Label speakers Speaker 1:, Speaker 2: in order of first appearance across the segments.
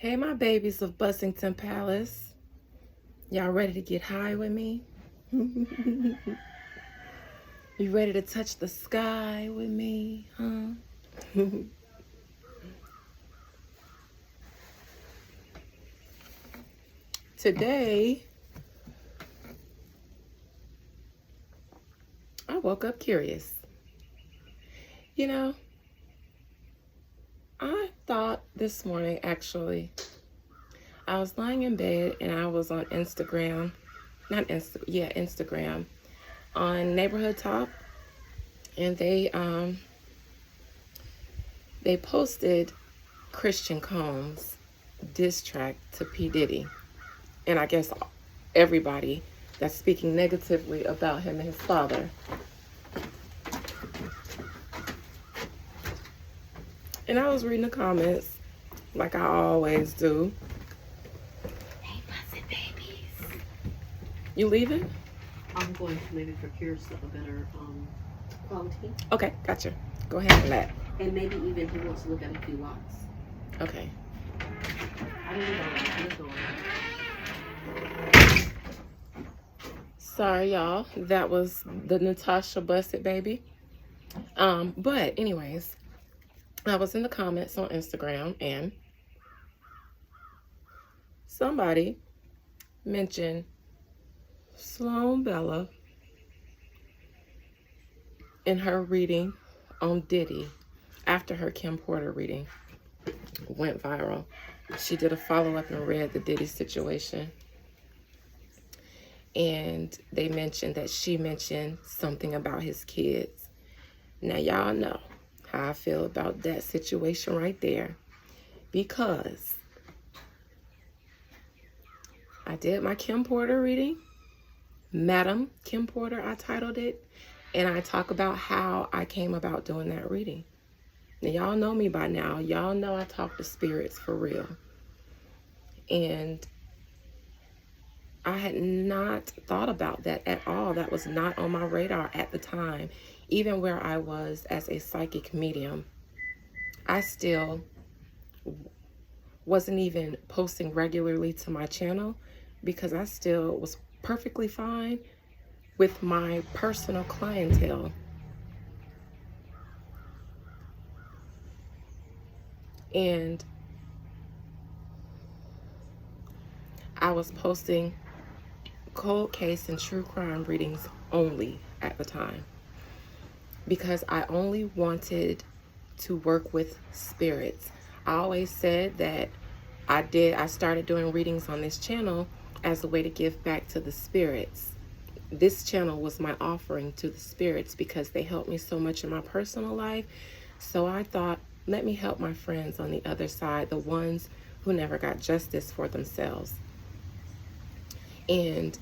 Speaker 1: Hey, my babies of Bussington Palace. Y'all ready to get high with me? You ready to touch the sky with me, huh? Today, I woke up curious. You know, I thought this morning, actually, I was lying in bed and I was on Instagram, Instagram, on Neighborhood Talk, and they posted Christian Combs' diss track to P. Diddy. And I guess everybody that's speaking negatively about him and his father. And I was reading the comments like I always do.
Speaker 2: Hey, Bussy babies.
Speaker 1: You leaving?
Speaker 2: I'm going to maybe procure a better quality.
Speaker 1: Okay, gotcha. Go ahead and that.
Speaker 2: And maybe even he wants to look at a few lots.
Speaker 1: Okay.
Speaker 2: I don't know.
Speaker 1: Sorry, y'all. That was the Natasha Busted baby. But anyways, I was in the comments on Instagram and somebody mentioned Sloan Bella in her reading on Diddy after her Kim Porter reading went viral. She did a follow-up and read the Diddy situation. And they mentioned that she mentioned something about his kids. Now, y'all know how I feel about that situation right there, because I did my Kim Porter reading, Madam Kim Porter, I titled it, and I talk about how I came about doing that reading. Now, y'all know me by now. Y'all know I talk to spirits for real. And I had not thought about that at all. That was not on my radar at the time. Even where I was as a psychic medium, I still wasn't even posting regularly to my channel because I still was perfectly fine with my personal clientele. And I was posting cold case and true crime readings only at the time, because I only wanted to work with spirits. I always said that I started doing readings on this channel as a way to give back to the spirits. This channel was my offering to the spirits because they helped me so much in my personal life. So I thought, let me help my friends on the other side, the ones who never got justice for themselves. And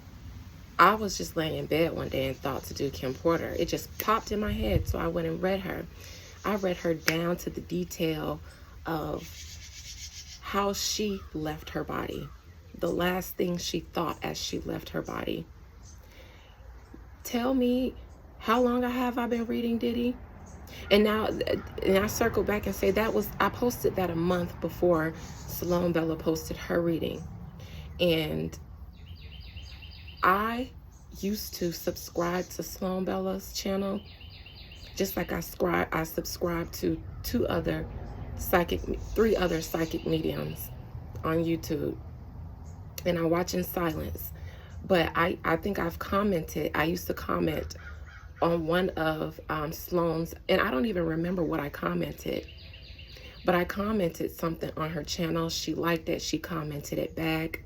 Speaker 1: I was just laying in bed one day and thought to do Kim Porter. It just popped in my head, so I went and read her. I read her down to the detail of how she left her body, the last thing she thought as she left her body. Tell me, how long have I been reading Diddy? And now, and I circle back and say I posted that a month before Sloan Bella posted her reading. And I used to subscribe to Sloan Bella's channel, just like I subscribe to three other psychic mediums on YouTube, and I watch in silence. But I think I've commented. I used to comment on one of Sloan's, and I don't even remember what I commented, but I commented something on her channel. She liked it. She commented it back.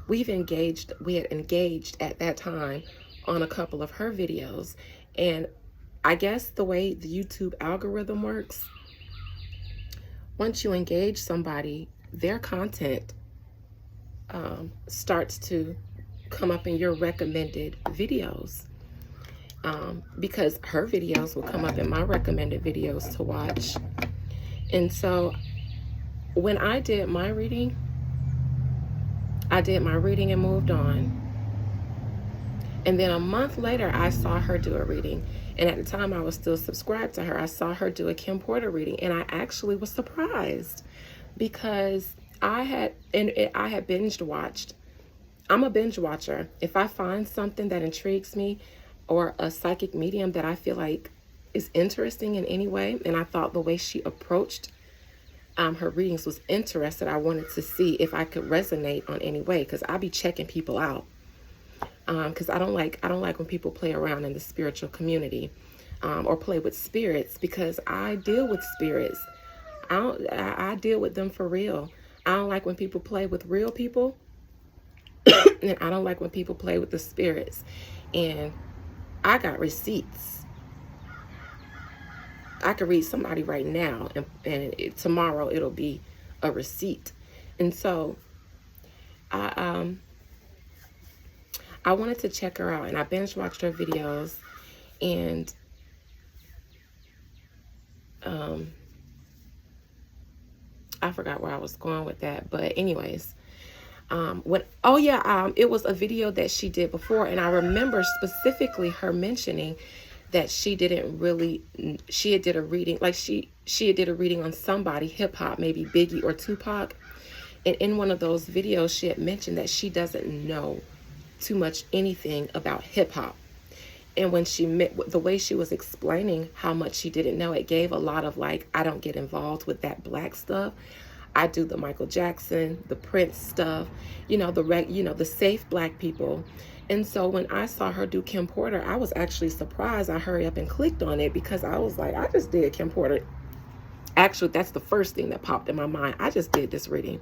Speaker 1: We had engaged at that time on a couple of her videos. And I guess the way the YouTube algorithm works, once you engage somebody, their content starts to come up in your recommended videos. Because her videos will come up in my recommended videos to watch. And so when I did my reading, and moved on. And then a month later, I saw her do a reading. And at the time, I was still subscribed to her. I saw her do a Kim Porter reading. And I actually was surprised because I had binge watched. I'm a binge watcher. If I find something that intrigues me or a psychic medium that I feel like is interesting in any way, and I thought the way she approached her readings was interesting, I wanted to see if I could resonate on any way, because I be checking people out. Because I don't like when people play around in the spiritual community, or play with spirits, because I deal with spirits. I deal with them for real. I don't like when people play with real people, and I don't like when people play with the spirits. And I got receipts. I could read somebody right now, and tomorrow it'll be a receipt. And so I wanted to check her out, and I binge watched her videos, and I forgot where I was going with that, but anyways, it was a video that she did before, and I remember specifically her mentioning that she had did a reading, like she had did a reading on somebody, hip hop, maybe Biggie or Tupac, and in one of those videos she had mentioned that she doesn't know too much anything about hip hop. And when the way she was explaining how much she didn't know, it gave a lot of like, I don't get involved with that black stuff. I do the Michael Jackson, the Prince stuff, the safe black people. And so when I saw her do Kim Porter, I was actually surprised. I hurried up and clicked on it, because I was like, I just did Kim Porter. Actually, that's the first thing that popped in my mind. I just did this reading.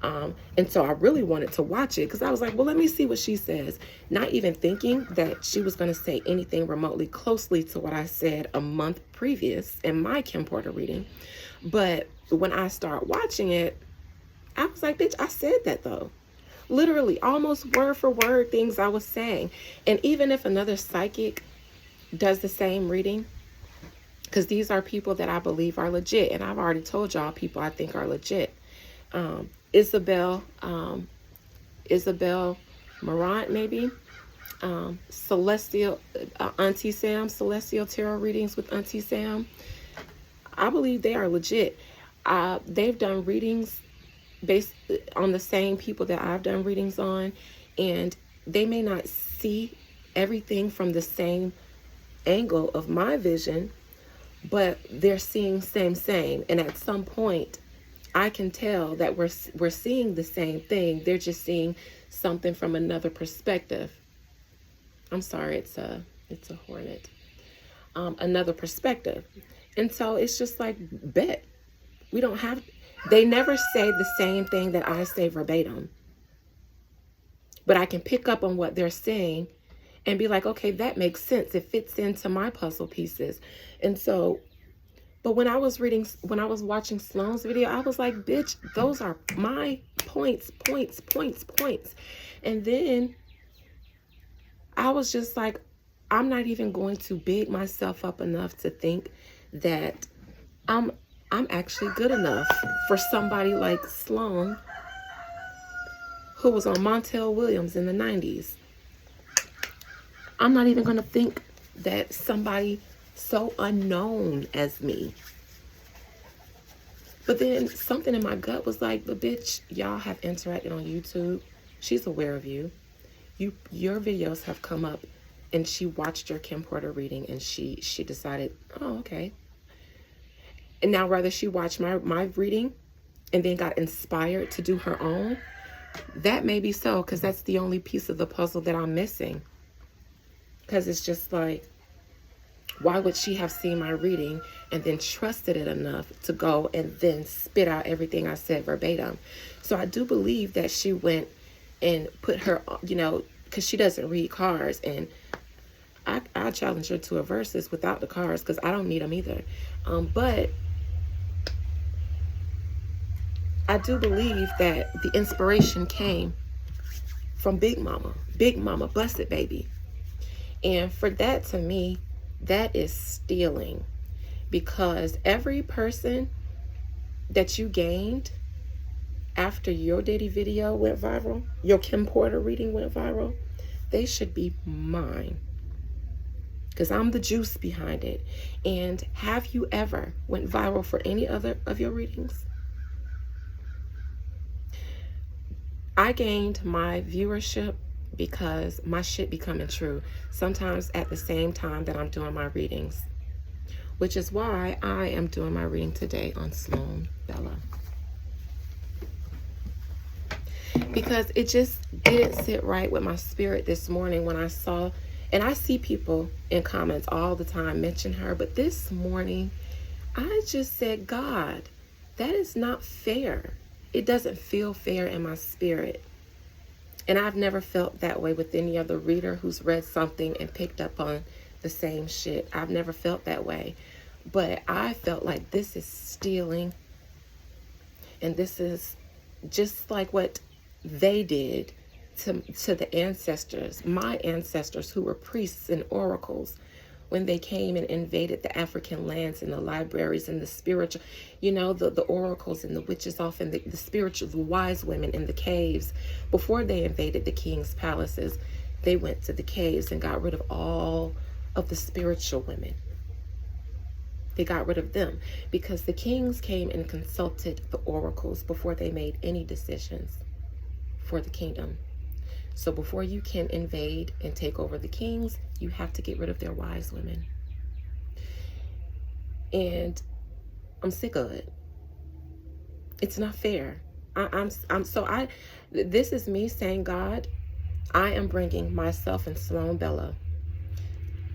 Speaker 1: And so I really wanted to watch it, because I was like, well, let me see what she says. Not even thinking that she was going to say anything remotely closely to what I said a month previous in my Kim Porter reading. But when I start watching it, I was like, bitch, I said that though. Literally, almost word for word things I was saying. And even if another psychic does the same reading, because these are people that I believe are legit, and I've already told y'all people I think are legit. Isabel Marant, maybe. Celestial, Auntie Sam, Celestial Tarot readings with Auntie Sam. I believe they are legit. They've done readings based on the same people that I've done readings on, and they may not see everything from the same angle of my vision, but they're seeing same. And at some point, I can tell that we're seeing the same thing. They're just seeing something from another perspective. I'm sorry, it's a hornet. Another perspective. And so it's just like, bet. They never say the same thing that I say verbatim. But I can pick up on what they're saying and be like, okay, that makes sense. It fits into my puzzle pieces. And so, but when I was watching Sloan's video, I was like, bitch, those are my points. And then I was just like, I'm not even going to big myself up enough to think that I'm actually good enough for somebody like Sloan, who was on Montel Williams in the 90s. I'm not even going to think that somebody so unknown as me. But then something in my gut was like, but bitch, y'all have interacted on YouTube. She's aware of you. Your videos have come up, and she watched your Kim Porter reading, and she decided, oh, okay. And now whether she watched my reading and then got inspired to do her own, that may be so, because that's the only piece of the puzzle that I'm missing. Because it's just like, why would she have seen my reading and then trusted it enough to go and then spit out everything I said verbatim? So I do believe that she went and put her, because she doesn't read cards, and I challenge her to a versus without the cards, because I don't need them either. But I do believe that the inspiration came from Big Mama, blessed baby. And for that, to me, that is stealing, because every person that you gained after your Diddy video went viral, your Kim Porter reading went viral, they should be mine, because I'm the juice behind it. And have you ever went viral for any other of your readings? I gained my viewership because my shit be coming true, sometimes at the same time that I'm doing my readings, which is why I am doing my reading today on Sloan Bella. Because it just didn't sit right with my spirit this morning when I saw, and I see people in comments all the time mention her, but this morning I just said, God, that is not fair. It doesn't feel fair in my spirit. And I've never felt that way with any other reader who's read something and picked up on the same shit. I've never felt that way. But I felt like this is stealing. And this is just like what they did to the ancestors, my ancestors who were priests and oracles, when they came and invaded the African lands and the libraries and the spiritual, the oracles and the witches off in the spiritual, the wise women in the caves. Before they invaded the king's palaces, they went to the caves and got rid of all of the spiritual women. They got rid of them because the kings came and consulted the oracles before they made any decisions for the kingdom. So before you can invade and take over the kings, you have to get rid of their wise women. And I'm sick of it. It's not fair. This is me saying, God, I am bringing myself and Sloan Bella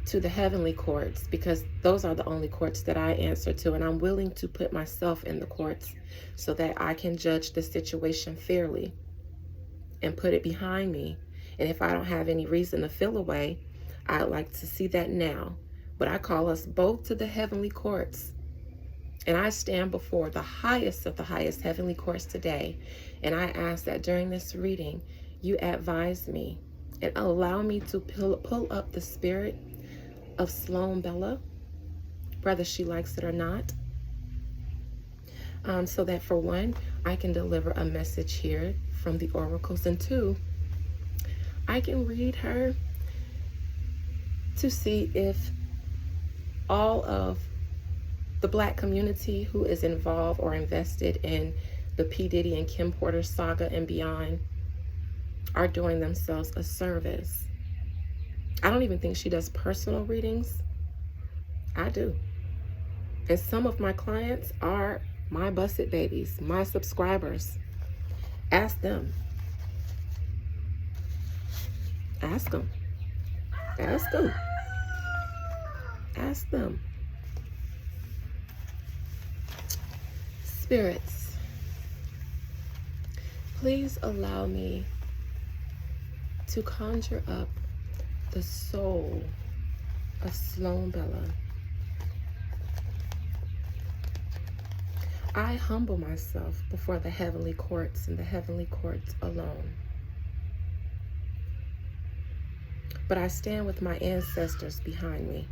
Speaker 1: to the heavenly courts, because those are the only courts that I answer to, and I'm willing to put myself in the courts so that I can judge the situation fairly and put it behind me. And if I don't have any reason to feel away, I'd like to see that now. But I call us both to the heavenly courts. And I stand before the highest of the highest heavenly courts today. And I ask that during this reading, you advise me and allow me to pull up the spirit of Sloan Bella, whether she likes it or not. So that for one, I can deliver a message here from the oracles, and two, I can read her to see if all of the Black community who is involved or invested in the P. Diddy and Kim Porter saga and beyond are doing themselves a service. I don't even think she does personal readings. I do. And some of my clients are my busted babies, my subscribers. Ask them. Ask them. Ask them. Ask them. Spirits, please allow me to conjure up the soul of Sloan Bella. I humble myself before the heavenly courts and the heavenly courts alone. But I stand with my ancestors behind me.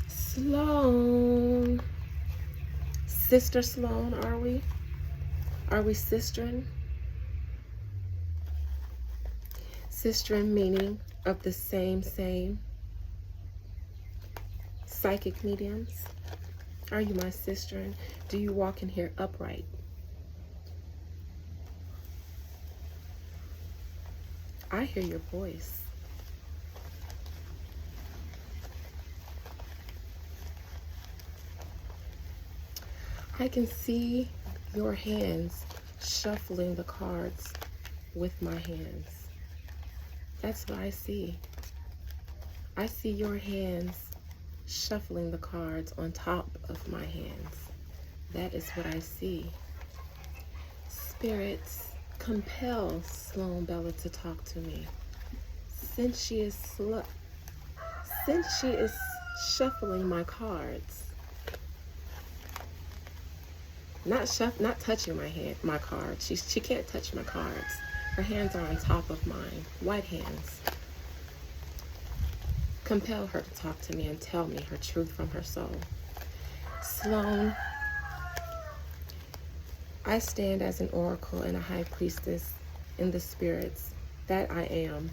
Speaker 1: Sloan. Sister Sloan, are we? Are we sistering? Sistering meaning of the same. Psychic mediums, are you my sister? And do you walk in here upright? I hear your voice. I can see your hands shuffling the cards with my hands. That's what I see. I see your hands shuffling the cards on top of my hands. That is what I see. Spirits, compel Sloan Bella to talk to me. Since she is shuffling my cards. Not touching my cards. She can't touch my cards. Her hands are on top of mine. White hands. Compel her to talk to me and tell me her truth from her soul. Sloan, I stand as an oracle and a high priestess in the spirits that I am.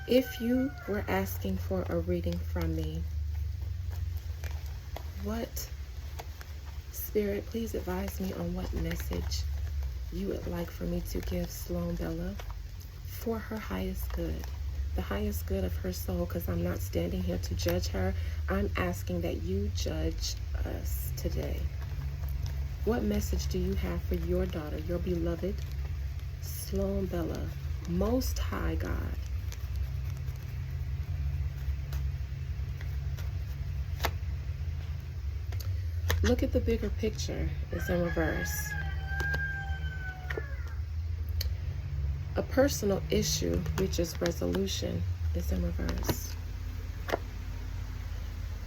Speaker 1: If you were asking for a reading from me, what Spirit, please advise me on what message you would like for me to give Sloan Bella for her highest good, the highest good of her soul, because I'm not standing here to judge her. I'm asking that you judge us today. What message do you have for your daughter, your beloved Sloan Bella, Most High God? Look at the bigger picture. It's in reverse. A personal issue reaches resolution. It's in reverse.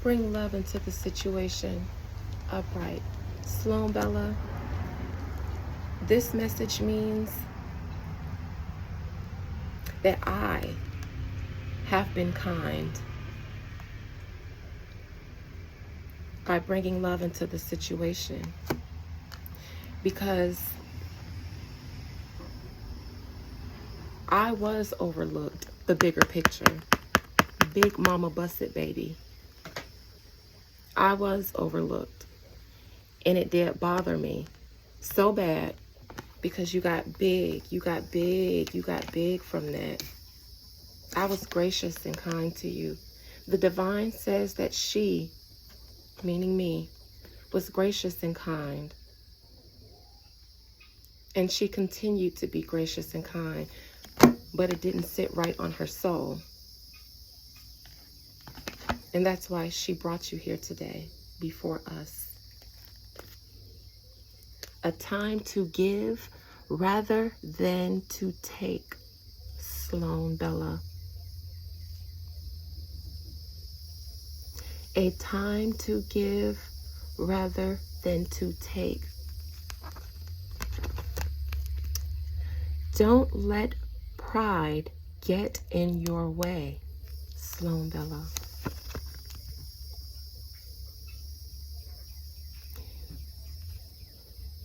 Speaker 1: Bring love into the situation. Upright. Sloan Bella, this message means that I have been kind by bringing love into the situation, because I was overlooked. The bigger picture. Big mama busted baby. I was overlooked. And it did bother me so bad, because you got big, you got big, you got big from that. I was gracious and kind to you. The divine says that she, meaning me, was gracious and kind. And she continued to be gracious and kind, but it didn't sit right on her soul. And that's why she brought you here today before us. A time to give rather than to take, Sloan Bella. A time to give rather than to take. Don't let pride get in your way, Sloan Bella.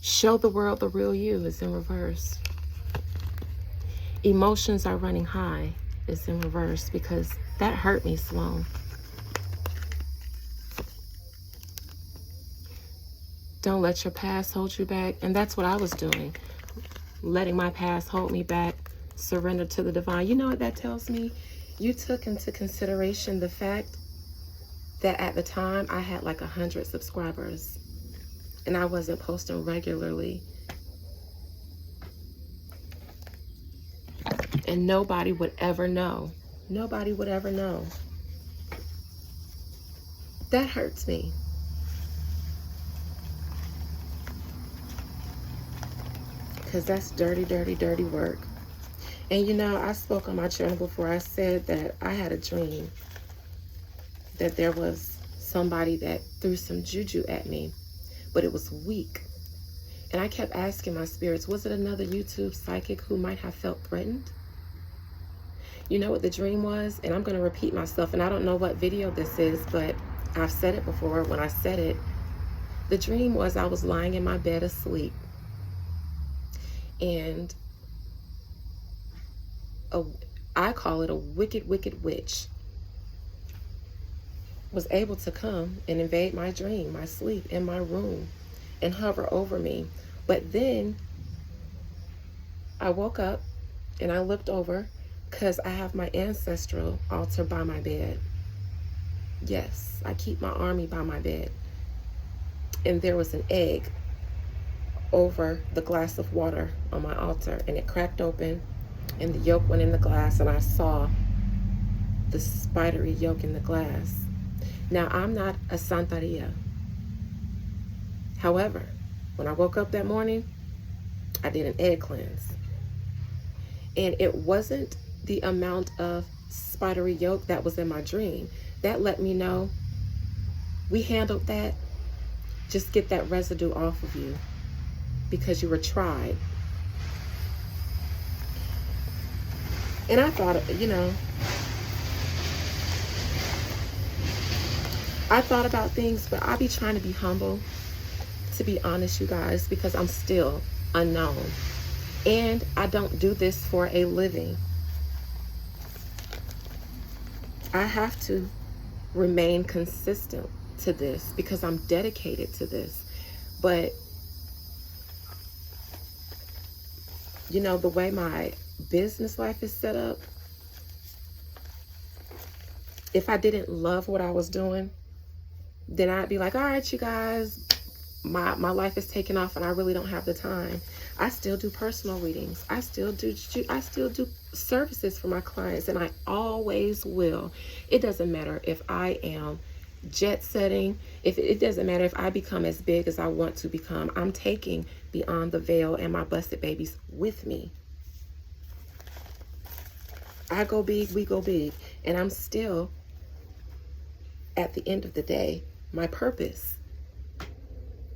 Speaker 1: Show the world the real you is in reverse. Emotions are running high is in reverse, because that hurt me, Sloan. Don't let your past hold you back. And that's what I was doing. Letting my past hold me back. Surrender to the divine. You know what that tells me? You took into consideration the fact that at the time I had like 100 subscribers. And I wasn't posting regularly. And nobody would ever know. Nobody would ever know. That hurts me. Because that's dirty, dirty, dirty work. And you know, I spoke on my channel before. I said that I had a dream that there was somebody that threw some juju at me, but it was weak. And I kept asking my spirits, was it another YouTube psychic who might have felt threatened? You know what the dream was? And I'm going to repeat myself, and I don't know what video this is, but I've said it before. When I said it, the dream was I was lying in my bed asleep, and I call it a wicked, wicked witch was able to come and invade my dream, my sleep, in my room, and hover over me. But then I woke up and I looked over, because I have my ancestral altar by my bed. Yes, I keep my army by my bed. And there was an egg over the glass of water on my altar, and it cracked open and the yolk went in the glass, and I saw the spidery yolk in the glass. Now, I'm not a Santeria. However, when I woke up that morning, I did an egg cleanse. And it wasn't the amount of spidery yolk that was in my dream. That let me know we handled that. Just get that residue off of you, because you were tried. And I thought, you know, I thought about things, but I be trying to be humble, to be honest, you guys, because I'm still unknown. And I don't do this for a living. I have to remain consistent to this because I'm dedicated to this. But, you know, the way my business life is set up, if I didn't love what I was doing, then I'd be like, all right, you guys, my life is taking off and I really don't have the time. I still do personal readings. I still do services for my clients, and I always will. It doesn't matter if I am jet setting. If it doesn't matter if I become as big as I want to become. I'm taking Beyond the Veil and my busted babies with me. I go big, we go big, and I'm still, at the end of the day, my purpose,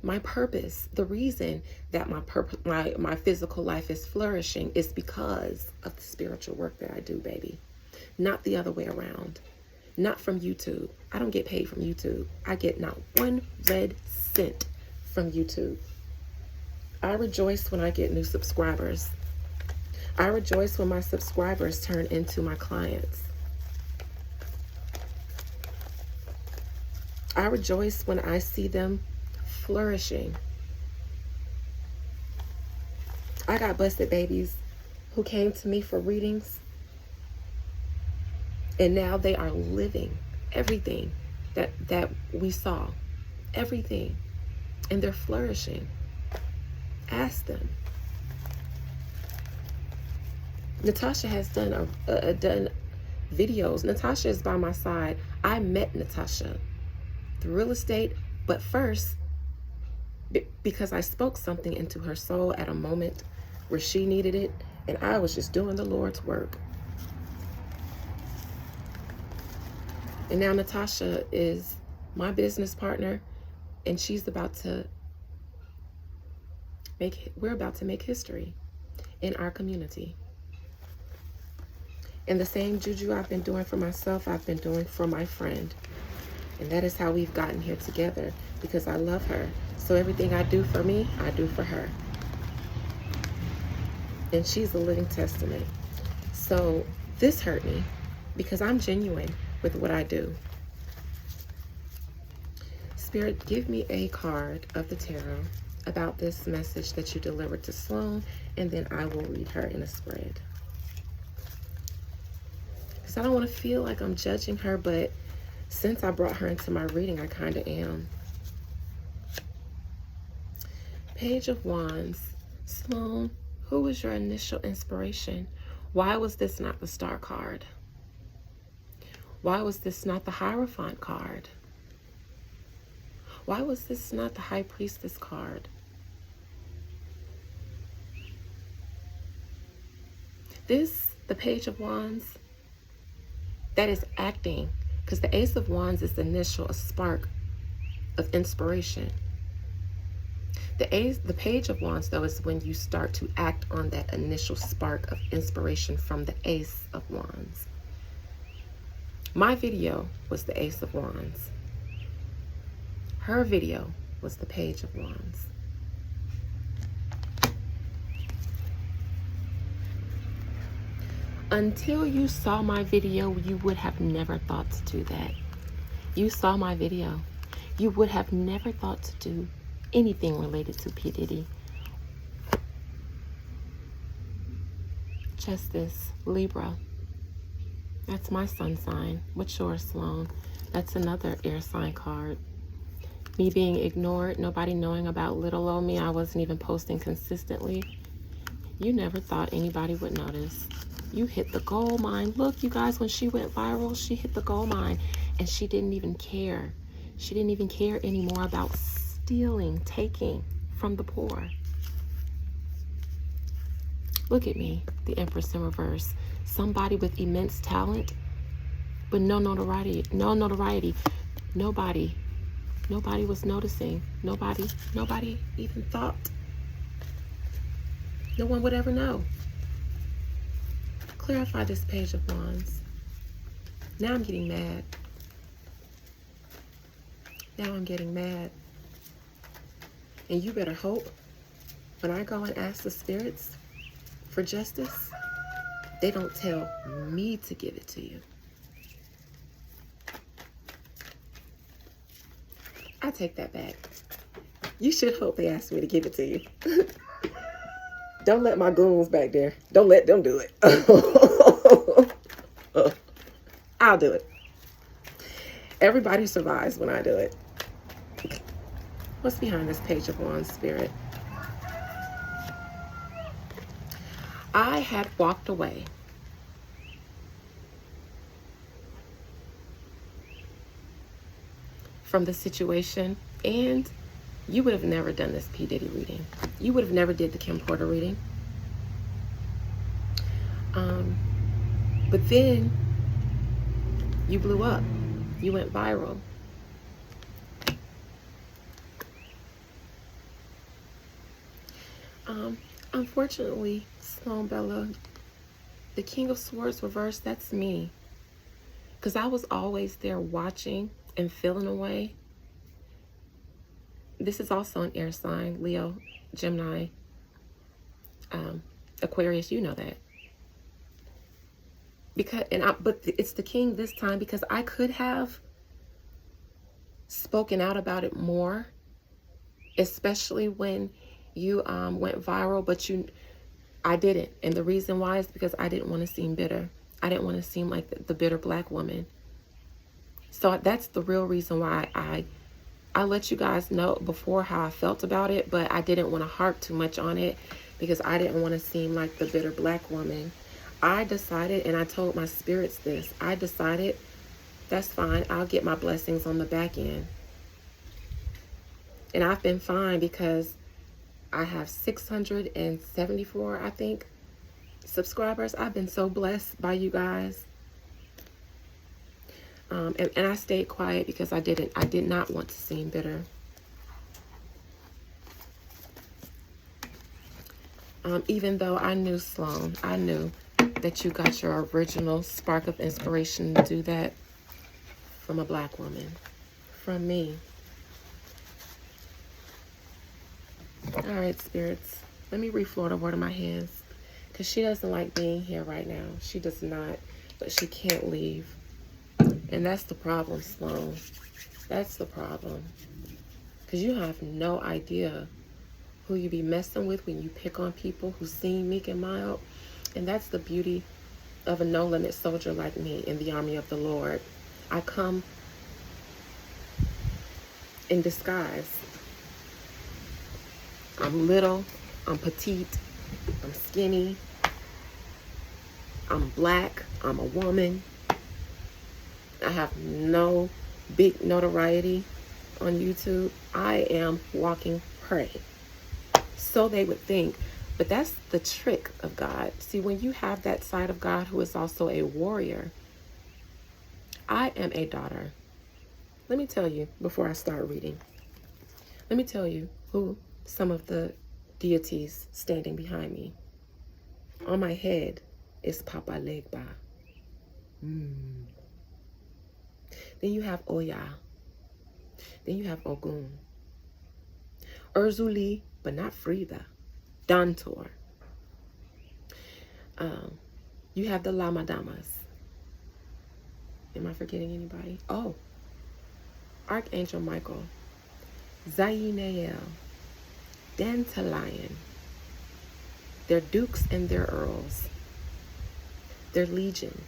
Speaker 1: the reason that my physical life is flourishing is because of the spiritual work that I do, baby. Not the other way around. Not from YouTube. I don't get paid from YouTube. I get not one red cent from YouTube. I rejoice when I get new subscribers. I rejoice when my subscribers turn into my clients. I rejoice when I see them flourishing. I got busted babies who came to me for readings, and now they are living everything that we saw, everything, and they're flourishing. Ask them. Natasha has done videos. Natasha is by my side. I met Natasha through real estate, but first, because I spoke something into her soul at a moment where she needed it, and I was just doing the Lord's work. And now Natasha is my business partner, and we're about to make history in our community. And the same juju I've been doing for myself, I've been doing for my friend. And that is how we've gotten here together, because I love her. So everything I do for me, I do for her. And she's a living testament. So this hurt me because I'm genuine with what I do. Spirit, give me a card of the tarot about this message that you delivered to Sloan, and then I will read her in a spread. Because I don't want to feel like I'm judging her, but since I brought her into my reading, I kind of am. Page of Wands. Sloan, who was your initial inspiration? Why was this not the Star card? Why was this not the Hierophant card? Why was this not the High Priestess card? This, the Page of Wands, that is acting, because the Ace of Wands is the initial, a spark of inspiration. The Page of Wands, though, is when you start to act on that initial spark of inspiration from the Ace of Wands. My video was the Ace of Wands. Her video was the Page of Wands. Until you saw my video, you would have never thought to do that. You saw my video. You would have never thought to do anything related to P. Diddy. Justice, Libra. That's my sun sign. What's yours, Sloan? That's another air sign card. Me being ignored, nobody knowing about little old me. I wasn't even posting consistently. You never thought anybody would notice. You hit the gold mine. Look, you guys, when she went viral, she hit the gold mine, and she didn't even care. She didn't even care anymore about stealing, taking from the poor. Look at me, the Empress in reverse. Somebody with immense talent, but no notoriety. Nobody was noticing. Nobody even thought. No one would ever know. Clarify this Page of Wands. Now I'm getting mad. Now I'm getting mad. And you better hope when I go and ask the spirits for justice, they don't tell me to give it to you. I take that back. You should hope they ask me to give it to you. Don't let my goons back there. Don't let them do it. I'll do it. Everybody survives when I do it. What's behind this page of Wands, Spirit? I had walked away from the situation, and you would have never done this P. Diddy reading. You would have never did the Kim Porter reading. But then you blew up. You went viral. Unfortunately, Sloan Bella, the King of Swords reversed, that's me. Because I was always there watching and feeling away. This is also an air sign, Leo, Gemini, Aquarius, you know that. But it's the King this time because I could have spoken out about it more, especially when you went viral, but I didn't. And the reason why is because I didn't want to seem bitter. I didn't want to seem like the bitter black woman. So that's the real reason why I let you guys know before how I felt about it, but I didn't want to harp too much on it because I didn't want to seem like the bitter black woman. I decided, and I told my spirits this, I decided, that's fine, I'll get my blessings on the back end. And I've been fine because I have 674, I think, subscribers. I've been so blessed by you guys. And I stayed quiet because I did not want to seem bitter. Even though I knew, Sloan, I knew that you got your original spark of inspiration to do that from a black woman, from me. All right, spirits, let me reflow the word of my hands because she doesn't like being here right now. She does not, but she can't leave. And that's the problem, Sloan. That's the problem. Because you have no idea who you be messing with when you pick on people who seem meek and mild. And that's the beauty of a no-limit soldier like me in the army of the Lord. I come in disguise. I'm little, I'm petite, I'm skinny, I'm black, I'm a woman. I have no big notoriety on YouTube. I am walking prey. So they would think, but that's the trick of God. See, when you have that side of God who is also a warrior, I am a daughter. Let me tell you, before I start reading, let me tell you who some of the deities standing behind me. On my head is Papa Legba. Then you have Oya. Then you have Ogun. Urzuli, but not Frida. Dantor. You have the Lamadamas. Am I forgetting anybody? Oh, Archangel Michael. Zainael. Dantalion. Their dukes and their earls. Their legion.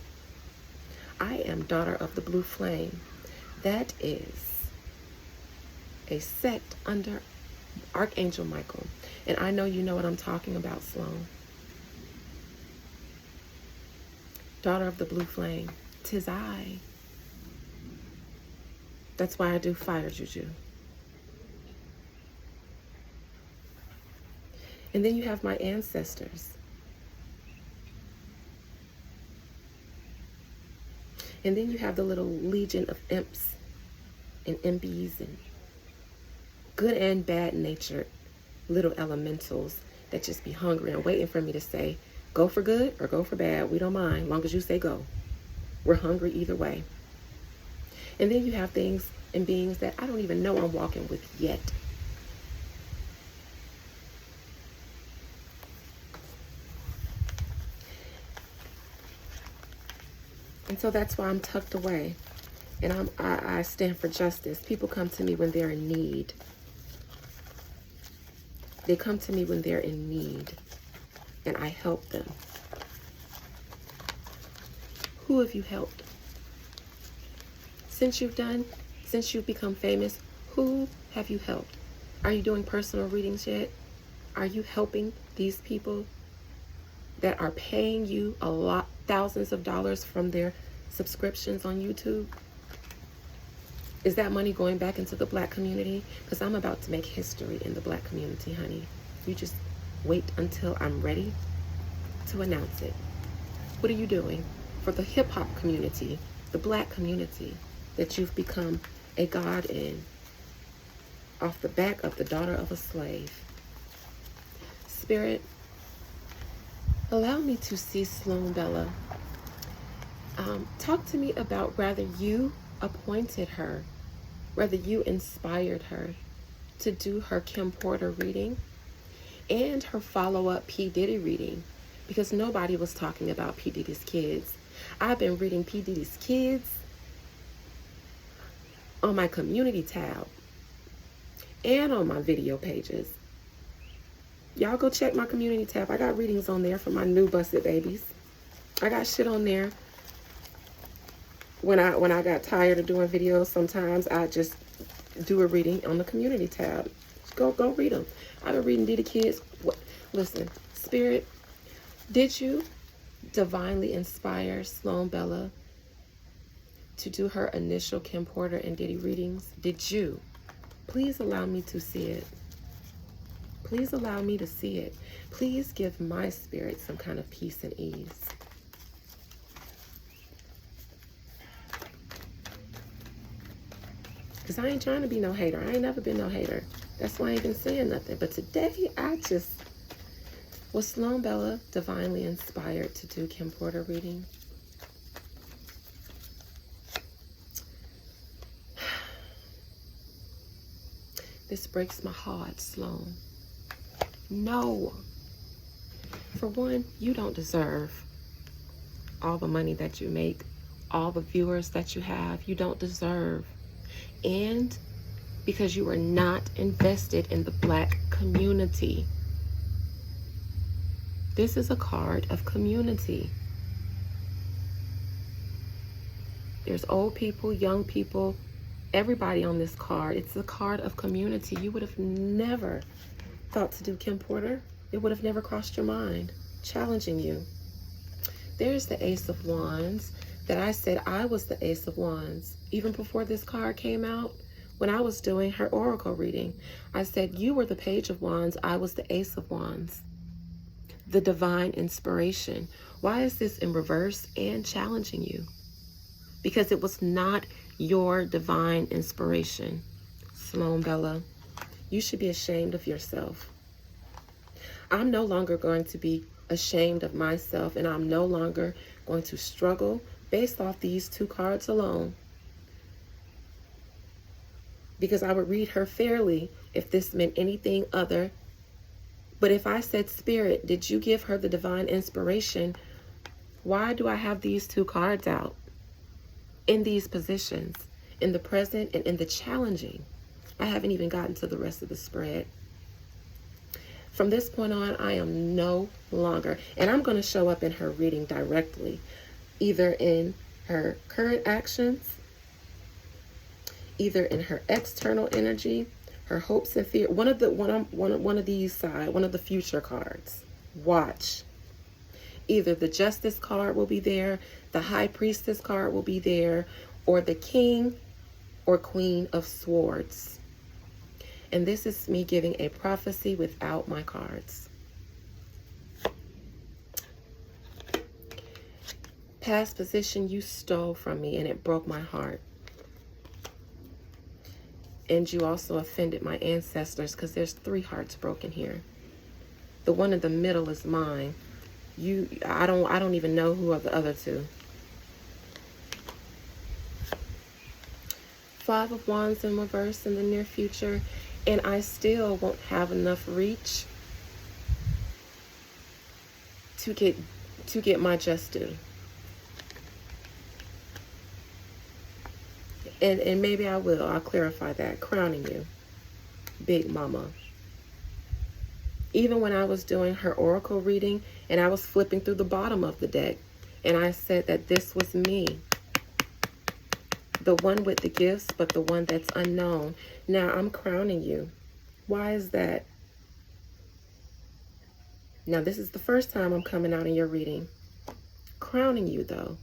Speaker 1: I am daughter of the blue flame. That is a sect under Archangel Michael. And I know you know what I'm talking about, Sloan. Daughter of the blue flame. 'Tis I. That's why I do fire juju. And then you have my ancestors. And then you have the little legion of imps and impies and good and bad natured little elementals that just be hungry and waiting for me to say, go for good or go for bad. We don't mind, long as you say go. We're hungry either way. And then you have things and beings that I don't even know I'm walking with yet. And so that's why I'm tucked away. And I stand for justice. People come to me when they're in need. They come to me when they're in need, and I help them. Who have you helped? Since you've become famous, who have you helped? Are you doing personal readings yet? Are you helping these people that are paying you thousands of dollars from their subscriptions on YouTube? Is that money going back into the Black community? Because I'm about to make history in the Black community, honey. You just wait until I'm ready to announce it. What are you doing for the hip-hop community, the Black community that you've become a god in, off the back of the daughter of a slave? Spirit, allow me to see Sloan Bella. Talk to me about whether you appointed her, whether you inspired her to do her Kim Porter reading and her follow-up P. Diddy reading, because nobody was talking about P. Diddy's kids. I've been reading P. Diddy's kids on my community tab and on my video pages. Y'all go check my community tab. I got readings on there for my new busted babies. I got shit on there. When I got tired of doing videos, sometimes I just do a reading on the community tab. Go read them. I've been reading Diddy kids. Listen, Spirit, did you divinely inspire Sloan Bella to do her initial Kim Porter and Diddy readings? Did you? Please allow me to see it. Please allow me to see it. Please give my spirit some kind of peace and ease. Because I ain't trying to be no hater. I ain't never been no hater. That's why I ain't been saying nothing. But today, was Sloan Bella divinely inspired to do Kim Porter reading? This breaks my heart, Sloan. No. For one, you don't deserve all the money that you make, all the viewers that you have. You don't deserve. And because you are not invested in the Black community. This is a card of community. There's old people, young people, everybody on this card. It's a card of community. You would have never thought to do Kim Porter. It would have never crossed your mind. Challenging you. There's the Ace of Wands that I said I was the Ace of Wands. Even before this card came out, when I was doing her oracle reading, I said you were the Page of Wands, I was the Ace of Wands. The divine inspiration. Why is this in reverse and challenging you? Because it was not your divine inspiration. Sloan Bella, you should be ashamed of yourself. I'm no longer going to be ashamed of myself, and I'm no longer going to struggle based off these two cards alone. Because I would read her fairly if this meant anything other. But if I said, Spirit, did you give her the divine inspiration? Why do I have these two cards out in these positions, in the present and in the challenging? I haven't even gotten to the rest of the spread. From this point on, I am no longer, and I'm going to show up in her reading directly, either in her current actions, either in her external energy, her hopes and fear. One of the future cards. Watch. Either the Justice card will be there, the High Priestess card will be there, or the King or Queen of Swords. And this is me giving a prophecy without my cards. Past position you stole from me, and it broke my heart. And you also offended my ancestors, because there's 3 hearts broken here. The one in the middle is mine. I don't even know who are the other 2. 5 of Wands in reverse in the near future, and I still won't have enough reach to get my just due. And maybe I will. I'll clarify that. Crowning you, Big Mama. Even when I was doing her oracle reading and I was flipping through the bottom of the deck, and I said that this was me, the one with the gifts, but the one that's unknown. Now I'm crowning you. Why is that? Now this is the first time I'm coming out in your reading. Crowning you though.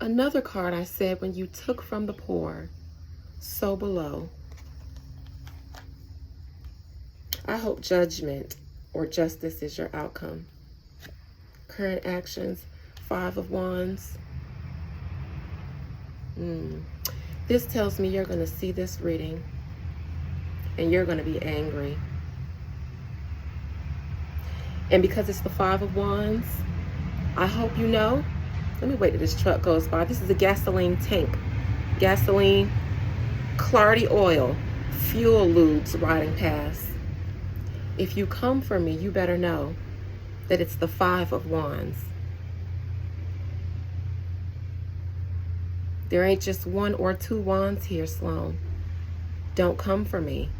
Speaker 1: Another card I said, when you took from the poor, so below. I hope judgment or justice is your outcome. Current actions, 5 of Wands. This tells me you're going to see this reading and you're going to be angry. And because it's the 5 of Wands, I hope you know. Let me wait till this truck goes by. This is a gasoline tank. Gasoline, clarity oil, fuel lubes riding past. If you come for me, you better know that it's the 5 of Wands. There ain't just 1 or 2 wands here, Sloan. Don't come for me.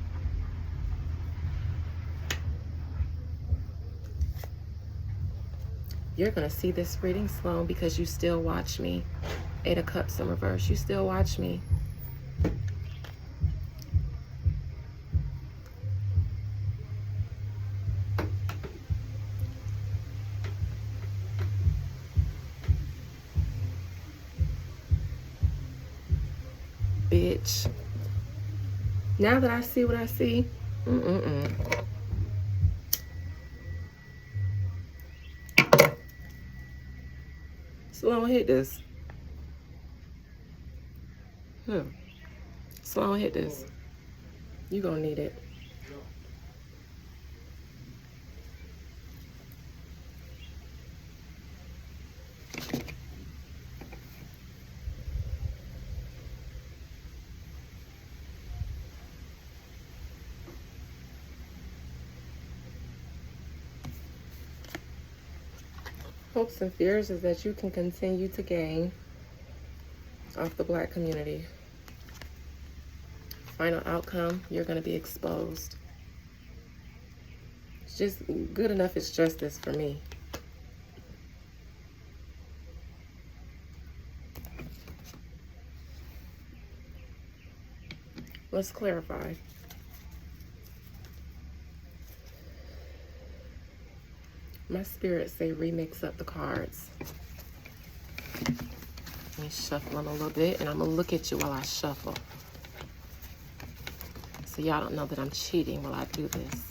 Speaker 1: You're going to see this reading, Sloan, because you still watch me. 8 of Cups in reverse. You still watch me. Bitch. Now that I see what I see, Sloan, hit this. Sloan, hit this. You gonna need it. Hopes and fears is that you can continue to gain off the Black community. Final outcome, you're going to be exposed. It's just good enough, it's justice for me. Let's clarify. My spirit say remix up the cards. Let me shuffle them a little bit, and I'm going to look at you while I shuffle. So y'all don't know that I'm cheating while I do this.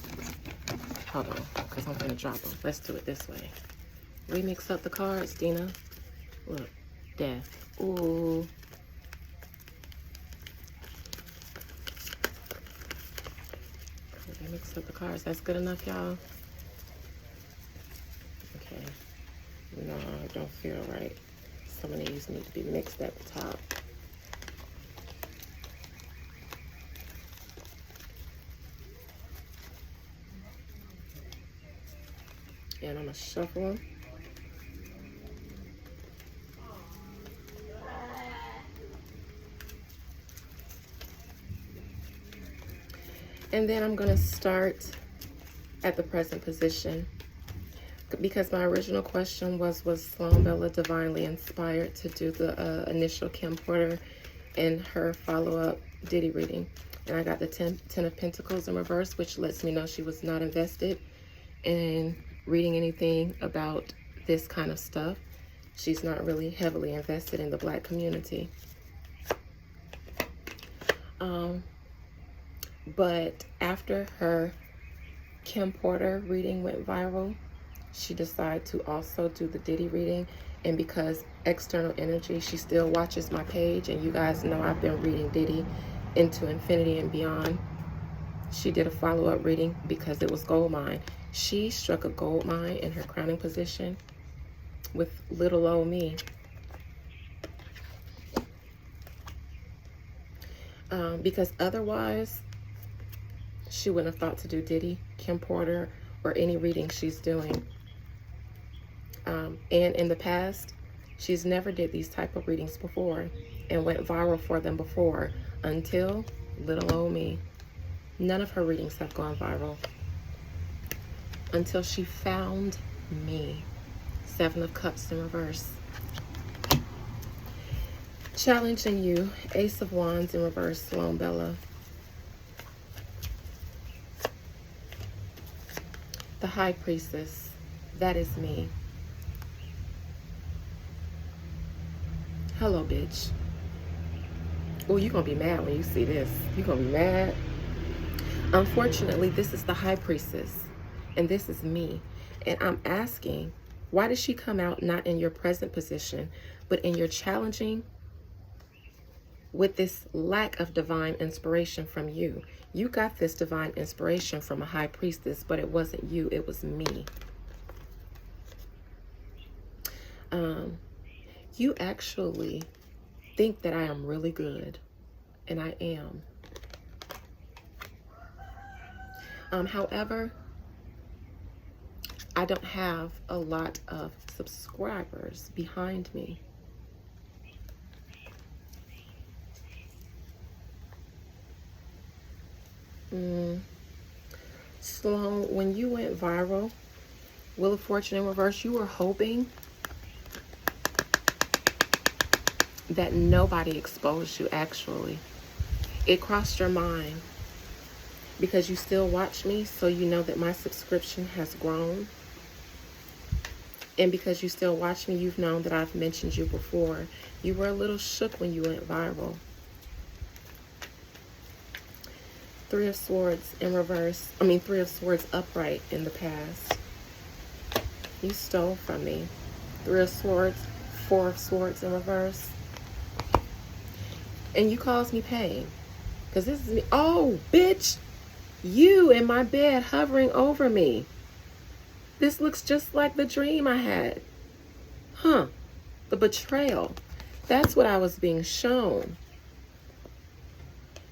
Speaker 1: Hold on, because I'm going to drop them. Let's do it this way. Remix up the cards, Dina. Look, death. Ooh. Remix up the cards. That's good enough, y'all? Okay. No, I don't feel right. Some of these need to be mixed at the top. And I'm going to shuffle them. And then I'm going to start at the present position. Because my original question was Sloan Bella divinely inspired to do the initial Kim Porter and her follow-up Diddy reading? And I got the 10 of Pentacles in reverse, which lets me know she was not invested in reading anything about this kind of stuff. She's not really heavily invested in the Black community. But after her Kim Porter reading went viral, she decided to also do the Diddy reading. And because external energy, she still watches my page, and you guys know I've been reading Diddy into infinity and beyond. She did a follow-up reading because it was gold mine. She struck a gold mine in her crowning position with little old me. Because otherwise, she wouldn't have thought to do Diddy, Kim Porter, or any reading she's doing. And in the past, she's never did these type of readings before and went viral for them before until little old me. None of her readings have gone viral until she found me. Seven of Cups in reverse. Challenging you, Ace of Wands in reverse, Sloan Bella. The High Priestess, that is me. Hello, bitch. Oh, you're going to be mad when you see this. You're going to be mad. Unfortunately, this is the High Priestess, and this is me. And I'm asking, why did she come out not in your present position, but in your challenging with this lack of divine inspiration from you? You got this divine inspiration from a High Priestess, but it wasn't you, it was me. You actually think that I am really good, and I am. However, I don't have a lot of subscribers behind me. Sloan, when you went viral, Wheel of Fortune in reverse, you were hoping that nobody exposed you, actually. It crossed your mind because you still watch me, so you know that my subscription has grown. And because you still watch me, you've known that I've mentioned you before. You were a little shook when you went viral. Three of Swords in reverse. Three of Swords upright in the past. You stole from me. Three of Swords, Four of Swords in reverse. And you caused me pain. Because this is me. Oh, bitch. You in my bed hovering over me. This looks just like the dream I had. Huh. The betrayal. That's what I was being shown.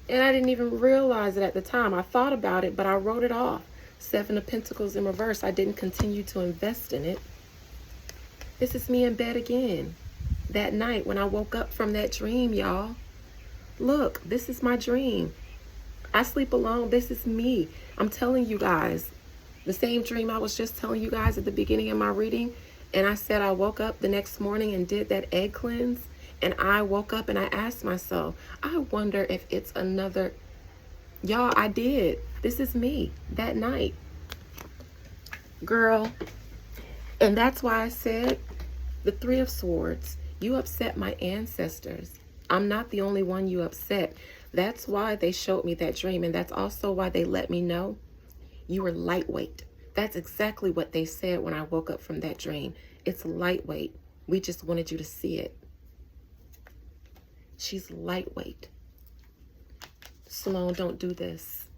Speaker 1: And I didn't even realize it at the time. I thought about it, but I wrote it off. Seven of Pentacles in reverse. I didn't continue to invest in it. This is me in bed again. That night when I woke up from that dream, y'all. Look, this is my dream. I sleep alone. This is me. I'm telling you guys. The same dream I was just telling you guys at the beginning of my reading. And I said I woke up the next morning and did that egg cleanse. And I woke up and I asked myself, I wonder if it's another. Y'all, I did. This is me that night. Girl. And that's why I said the Three of Swords. You upset my ancestors. I'm not the only one you upset. That's why they showed me that dream. And that's also why they let me know you were lightweight. That's exactly what they said when I woke up from that dream. It's lightweight. We just wanted you to see it. She's lightweight. Sloan, don't do this.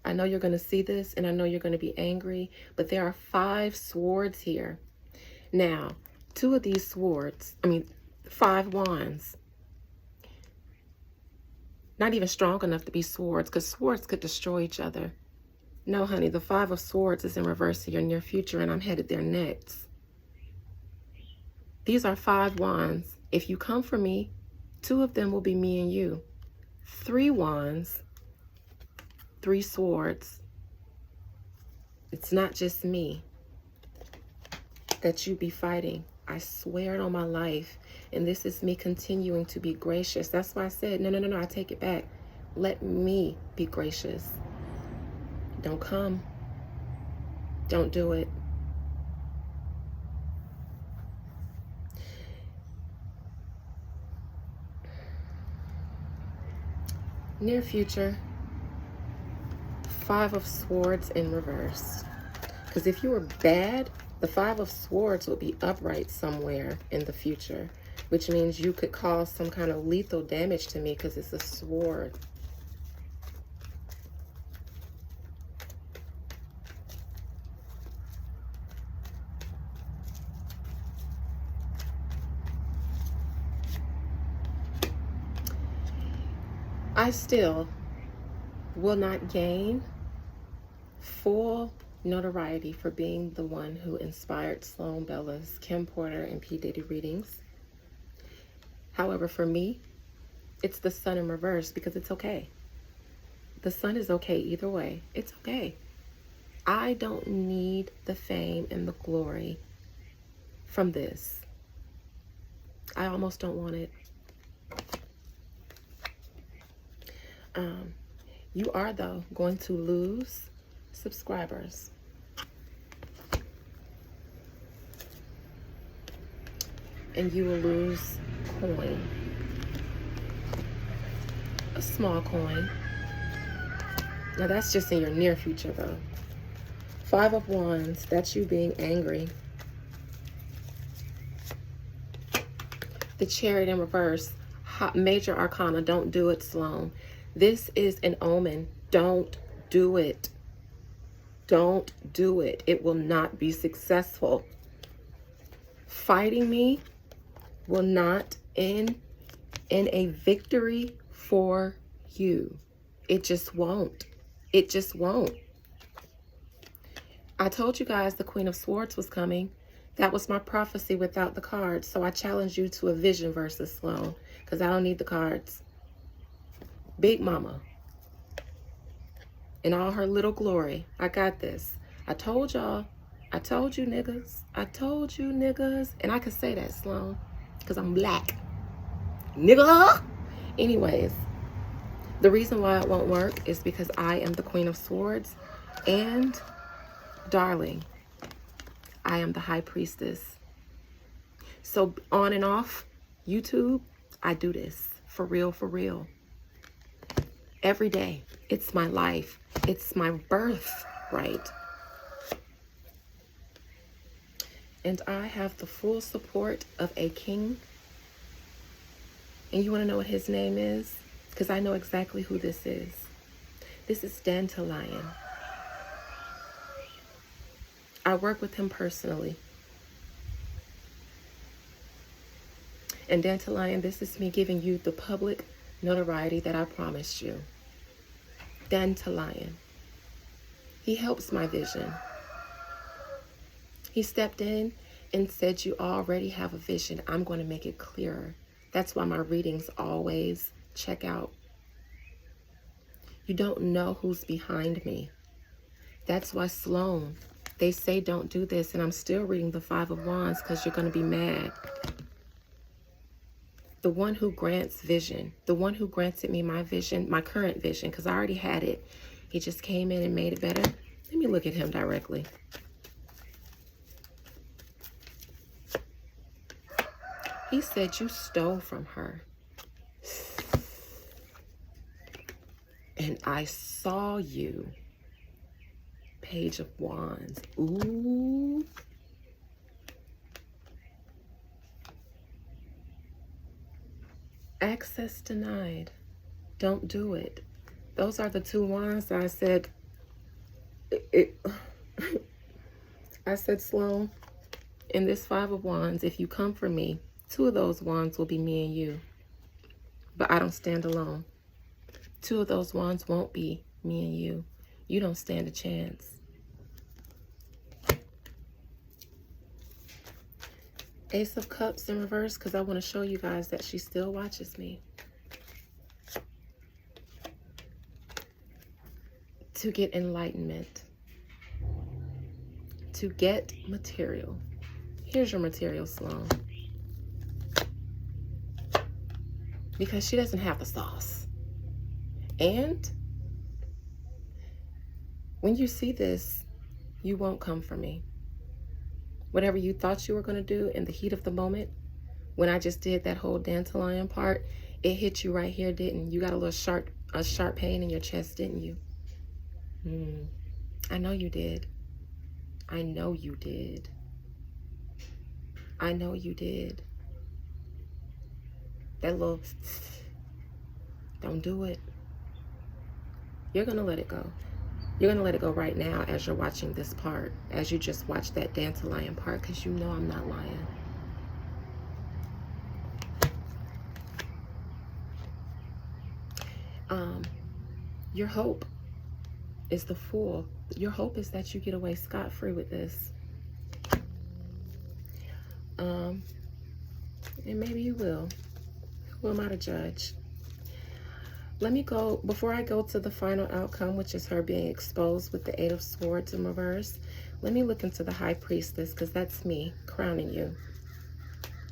Speaker 1: I know you're going to see this and I know you're going to be angry, but there are 5 swords here. Now, 2 of these swords, 5 wands, not even strong enough to be swords, because swords could destroy each other. No, honey, the 5 of Swords is in reverse to your near future, and I'm headed there next. These are 5 wands. If you come for me, 2 of them will be me and you. 3 wands, 3 swords. It's not just me that you be fighting. I swear it on my life. And this is me continuing to be gracious. That's why I said, no, I take it back. Let me be gracious. Don't come. Don't do it. Near future, 5 of Swords in reverse. Because if you were bad, the 5 of Swords would be upright somewhere in the future, which means you could cause some kind of lethal damage to me because it's a sword. I still will not gain full notoriety for being the one who inspired Sloan Bella's Kim Porter and P. Diddy readings. However, for me, it's the Sun in reverse because it's okay. The sun is okay either way. It's okay. I don't need the fame and the glory from this. I almost don't want it. You are, though, going to lose subscribers. And you will lose coin. A small coin. Now that's just in your near future, though. 5 of Wands, that's you being angry. The Chariot in reverse, major arcana, don't do it, Sloan. This is an omen. Don't do it. Don't do it. It will not be successful. Fighting me will not end in a victory for you. It just won't. It just won't. I told you guys the Queen of Swords was coming. That was my prophecy without the cards. So I challenge you to a vision versus Sloan, because I don't need the cards. Big Mama in all her little glory. I got this. I told y'all. I told you niggas. I told you niggas. And I can say that, Sloan, because I'm black. Nigga. Anyways, the reason why it won't work is because I am the Queen of Swords. And, darling, I am the High Priestess. So on and off YouTube, I do this. For real, for real. Every day. It's my life. It's my birthright. And I have the full support of a king. And you want to know what his name is? Because I know exactly who this is. This is Dandelion. I work with him personally. And Dandelion, this is me giving you the public notoriety that I promised you. Dandelion. He helps my vision. He stepped in and said, you already have a vision. I'm going to make it clearer. That's why my readings always check out. You don't know who's behind me. That's why Sloan, they say don't do this, and I'm still reading the 5 of Wands because you're going to be mad. The one who grants vision, the one who granted me my vision, my current vision, because I already had it. He just came in and made it better. Let me look at him directly. He said you stole from her. And I saw you. Page of Wands. Ooh. Access denied. Don't do it. Those are the 2 wands that I said. I said, Sloan, in this 5 of Wands, if you come for me, 2 of those wands will be me and you. But I don't stand alone. 2 of those wands won't be me and you. You don't stand a chance. Ace of Cups in reverse, because I want to show you guys that she still watches me. To get enlightenment. To get material. Here's your material, Sloan. Because she doesn't have the sauce. And when you see this, you won't come for me. Whatever you thought you were going to do in the heat of the moment, when I just did that whole Dandelion part, it hit you right here, didn't you? You got a little sharp pain in your chest, didn't you? I know you did. I know you did. I know you did. That little, don't do it. You're going to let it go. You're going to let it go right now as you're watching this part, as you just watched that Dandelion part, because you know I'm not lying. Your hope is the Fool. Your hope is that you get away scot-free with this. And maybe you will. Who am I to judge? Let me go, before I go to the final outcome, which is her being exposed with the Eight of Swords in reverse, let me look into the High Priestess, because that's me crowning you.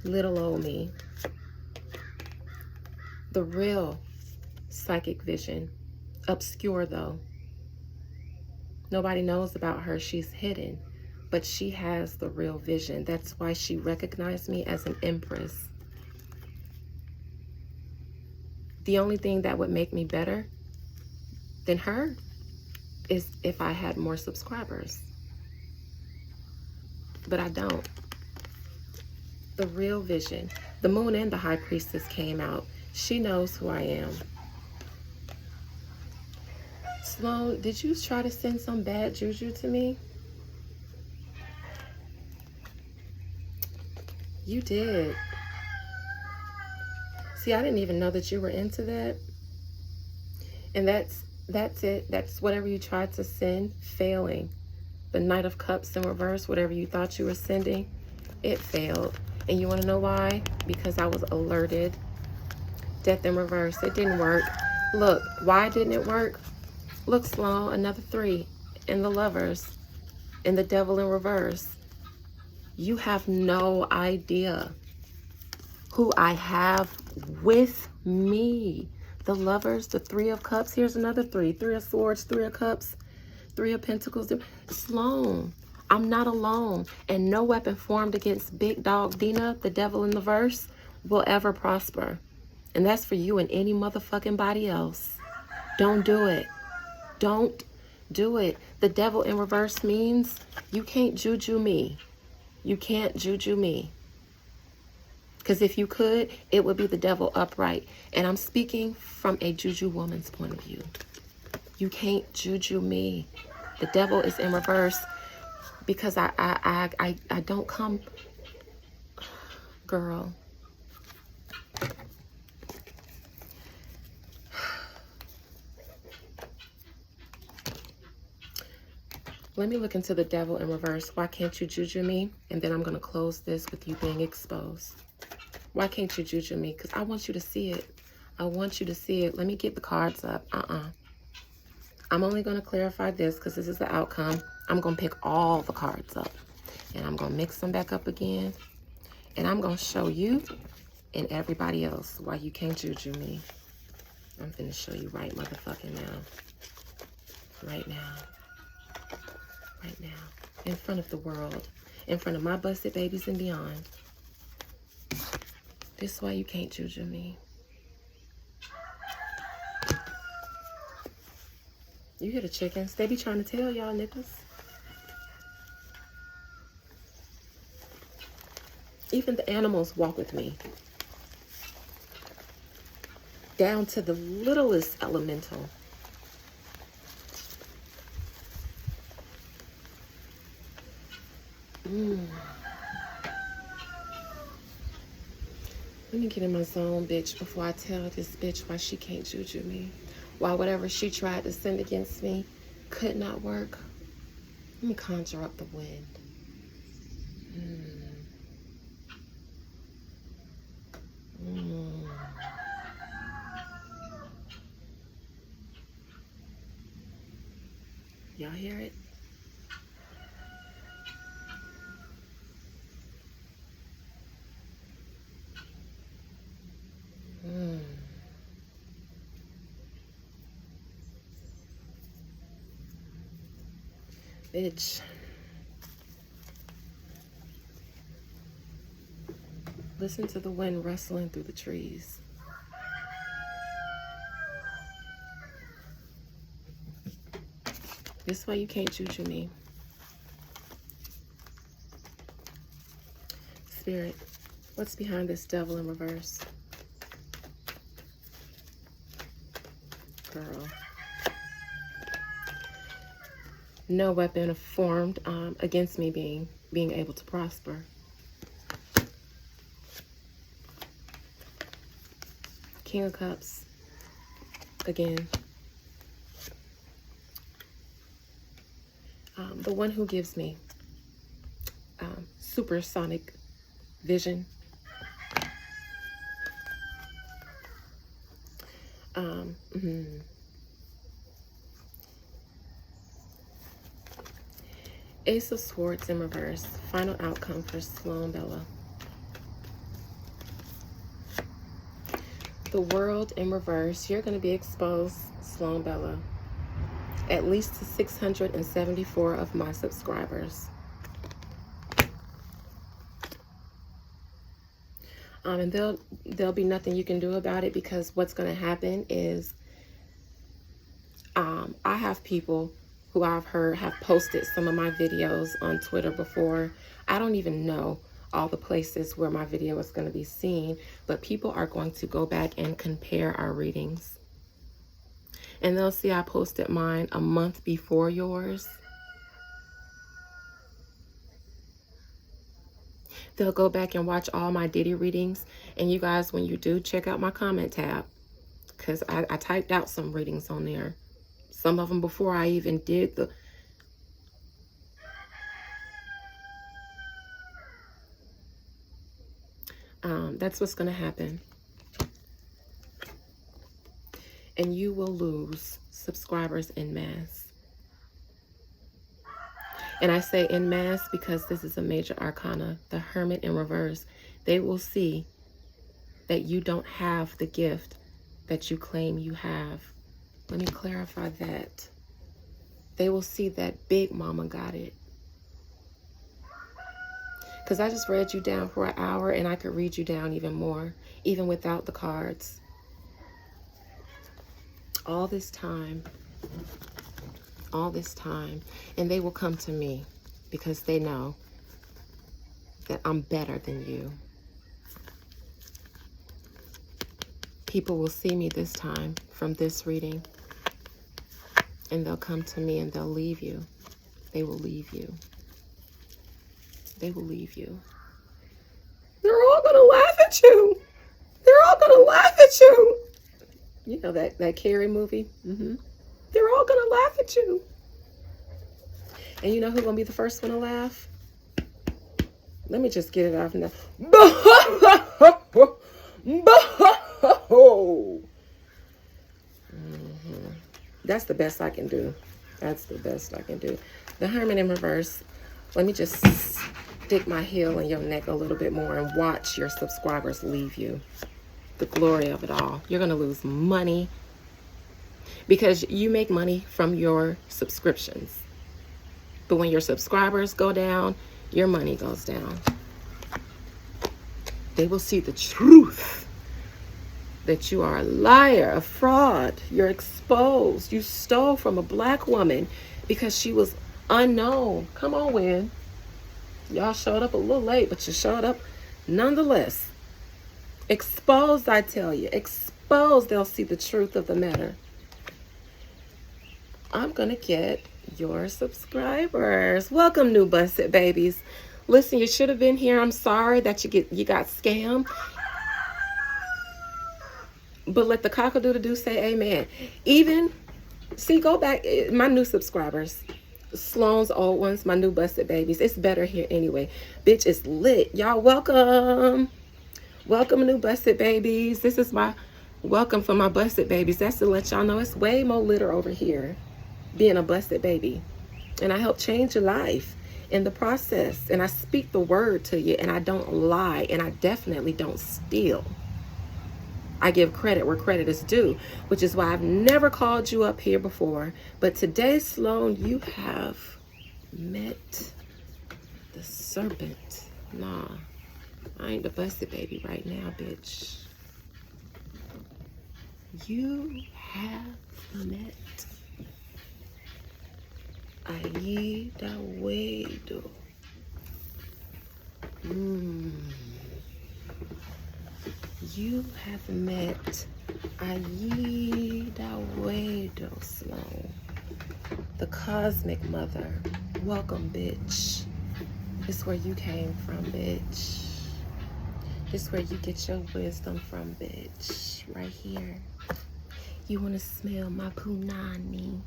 Speaker 1: Little old me. The real psychic vision. Obscure, though. Nobody knows about her. She's hidden. But she has the real vision. That's why she recognized me as an empress. The only thing that would make me better than her is if I had more subscribers. But I don't. The real vision. The Moon and the High Priestess came out. She knows who I am. Sloan, did you try to send some bad juju to me? You did. See, I didn't even know that you were into that. And that's it. That's whatever you tried to send, failing. The Knight of Cups in reverse, whatever you thought you were sending, it failed. And you want to know why? Because I was alerted. Death in reverse. It didn't work. Look, why didn't it work? Look, Sloan, another 3 in the Lovers, in the Devil in reverse. You have no idea who I have with me. The Lovers, the 3 of Cups. Here's another 3. 3 of Swords, 3 of Cups, 3 of Pentacles. Sloan, I'm not alone. And no weapon formed against Big Dog Dina, the Devil in the verse, will ever prosper. And that's for you and any motherfucking body else. Don't do it. Don't do it. The Devil in reverse means you can't juju me. You can't juju me. Because if you could, it would be the devil upright. And I'm speaking from a juju woman's point of view. You can't juju me. The devil is in reverse because I don't come, girl. Let me look into the devil in reverse. Why can't you juju me? And then I'm going to close this with you being exposed. Why can't you juju me? Because I want you to see it. I want you to see it. Let me get the cards up. I'm only going to clarify this because this is the outcome. I'm going to pick all the cards up. And I'm going to mix them back up again. And I'm going to show you and everybody else why you can't juju me. I'm going to show you right motherfucking now. Right now. Right now. In front of the world. In front of my busted babies and beyond. This is why you can't juju me. You hear the chickens? They be trying to tell y'all niggas. Even the animals walk with me. Down to the littlest elemental. Let me get in my zone, bitch, before I tell this bitch why she can't juju me. Why whatever she tried to send against me could not work. Let me conjure up the wind. Y'all hear it? Bitch. Listen to the wind rustling through the trees. This is why you can't juju me. Spirit, what's behind this devil in reverse? Girl. No weapon formed against me being able to prosper. King of Cups. Again. The one who gives me supersonic vision. Um, mm, Ace of Swords in reverse. Final outcome for Sloan Bella. The World in reverse. You're going to be exposed, Sloan Bella. At least to 674 of my subscribers. And there'll be nothing you can do about it, because what's going to happen is I have people who I've heard have posted some of my videos on Twitter before. I don't even know all the places where my video is going to be seen, but people are going to go back and compare our readings. And they'll see I posted mine a month before yours. They'll go back and watch all my Diddy readings. And you guys, when you do, check out my comment tab, because I typed out some readings on there. Some of them before I even did the... that's what's going to happen. And you will lose subscribers en masse. And I say en masse because this is a major arcana, the Hermit in reverse. They will see that you don't have the gift that you claim you have. Let me clarify that. They will see that Big Mama got it. Because I just read you down for an hour, and I could read you down even more, even without the cards. All this time, and they will come to me because they know that I'm better than you. People will see me this time from this reading, and they'll come to me and they'll leave you. They will leave you. They will leave you. They're all gonna laugh at you. They're all gonna laugh at you. You know that Carrie movie? They're all gonna laugh at you. And you know who's gonna be the first one to laugh? Let me just get it off now. That's the best I can do. That's the best I can do. The Hermit in reverse. Let me just stick my heel in your neck a little bit more and watch your subscribers leave you. The glory of it all. You're going to lose money because you make money from your subscriptions. But when your subscribers go down, your money goes down. They will see the truth that you are a liar, a fraud. You're exposed. You stole from a black woman because she was unknown. Come on, Win. Y'all showed up a little late, but you showed up nonetheless. Exposed, I tell you. Exposed, they'll see the truth of the matter. I'm going to get your subscribers. Welcome, new busted babies. Listen, you should have been here. I'm sorry that you got scammed. But let the cock-a-doodle-doo say amen. Even, see, go back, my new subscribers. Sloan's old ones, my new busted babies. It's better here anyway. Bitch, it's lit. Y'all welcome. Welcome, new busted babies. This is my welcome for my busted babies. That's to let y'all know it's way more litter over here being a busted baby. And I help change your life in the process. And I speak the word to you, and I don't lie, and I definitely don't steal. I give credit where credit is due, which is why I've never called you up here before. But today, Sloan, you have met the serpent. Nah, I ain't the busted baby right now, bitch. You have met Aida Wedo. You have met Aida Wedo, Sloan, the cosmic mother. Welcome, bitch. This is where you came from, bitch. This is where you get your wisdom from, bitch. Right here. You want to smell my punani.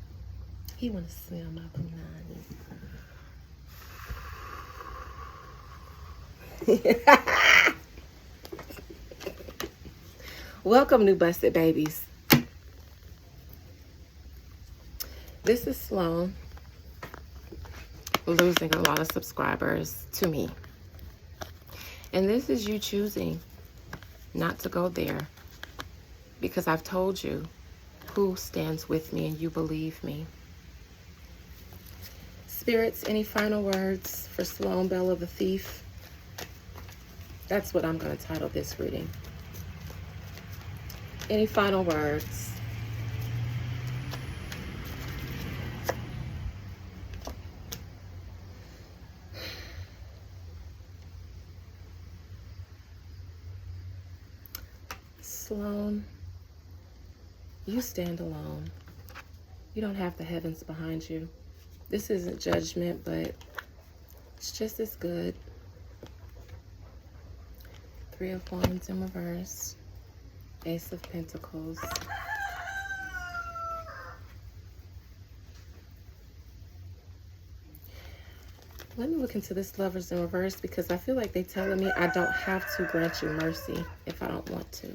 Speaker 1: He want to smell my punani. Welcome, new busted babies. This is Sloan losing a lot of subscribers to me. And this is you choosing not to go there, because I've told you who stands with me and you believe me. Spirits, any final words for Sloan Bella the Thief? That's what I'm going to title this reading. Any final words? Sloan, you stand alone. You don't have the heavens behind you. This isn't judgment, but it's just as good. Three of Wands in reverse. Ace of Pentacles. Let me look into this Lovers in reverse, because I feel like they're telling me I don't have to grant you mercy if I don't want to.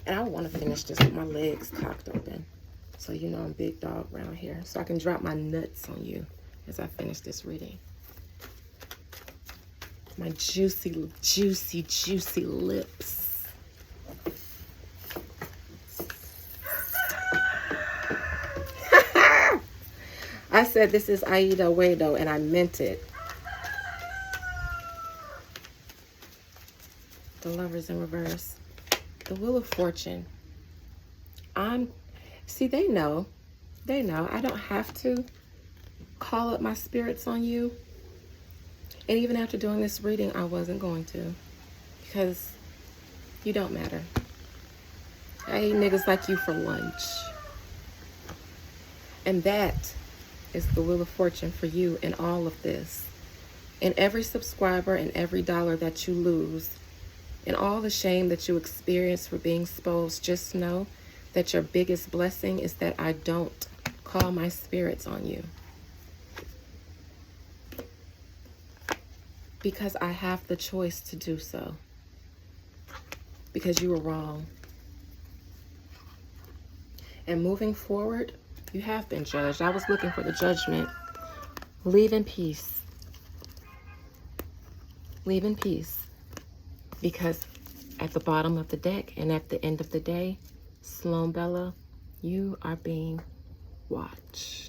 Speaker 1: And I want to finish this with my legs cocked open. So you know I'm big dog around here. So I can drop my nuts on you as I finish this reading. My juicy, juicy, juicy lips. I said this is Aida Wedo, and I meant it. The Lovers in reverse. The Wheel of Fortune. See, they know. They know. I don't have to call up my spirits on you. And even after doing this reading, I wasn't going to. Because you don't matter. I ate niggas like you for lunch. And that is the Wheel of Fortune for you in all of this. And every subscriber and every dollar that you lose, and all the shame that you experience for being exposed, just know that your biggest blessing is that I don't call my spirits on you. Because I have the choice to do so. Because you were wrong. And moving forward, you have been judged. I was looking for the judgment. Leave in peace. Leave in peace. Because at the bottom of the deck and at the end of the day, Sloan Bella, you are being watched.